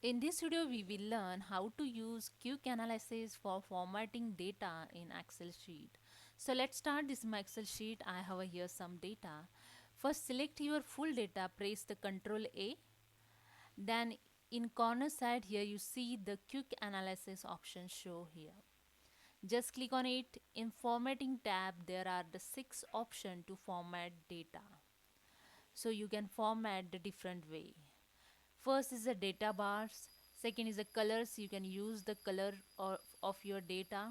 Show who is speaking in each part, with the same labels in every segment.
Speaker 1: In this video, we will learn how to use quick analysis for formatting data in Excel sheet. So let's start this my Excel sheet. I have here some data. First, select your full data, press the Ctrl A. Then in corner side here, you see the quick analysis option show here. Just click on it. In formatting tab, there are the 6 options to format data. So you can format the different way. First is the data bars. Second is the colors. You can use the color of your data.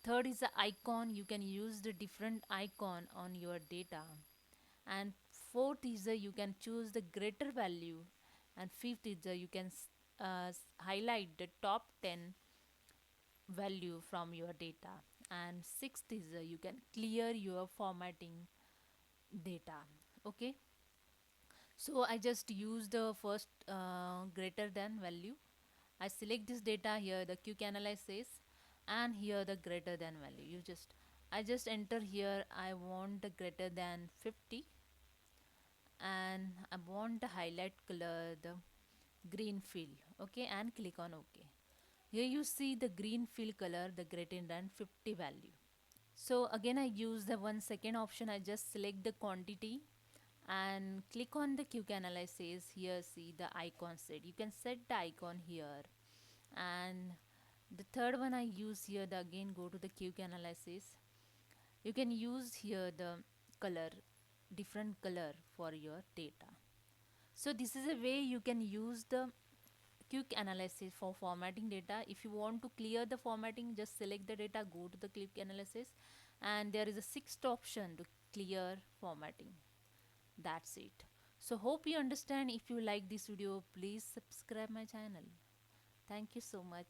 Speaker 1: Third is the icon. You can use the different icon on your data. And fourth is the you can choose the greater value. And fifth is the you can highlight the top 10 value from your data. And sixth is you can clear your formatting data. Okay. So I just use the first greater than value. I select this data here, the quick analysis, and here the greater than value. I just enter here. I want the greater than 50, and I want the highlight color the green fill. Okay, and click on OK. Here you see the green fill color, the greater than 50 value. So again I use the one second option. I just select the quantity and click on the quick analysis. Here see the icon set. You can set the icon here. And the third one I use here, the again go to the quick analysis. You can use here the color, different color for your data. So this is a way you can use the quick analysis for formatting data. If you want to clear the formatting, just select the data, go to the quick analysis, and there is a sixth option to clear formatting. That's it. So hope you understand. If you like this video, please subscribe my channel. Thank you so much.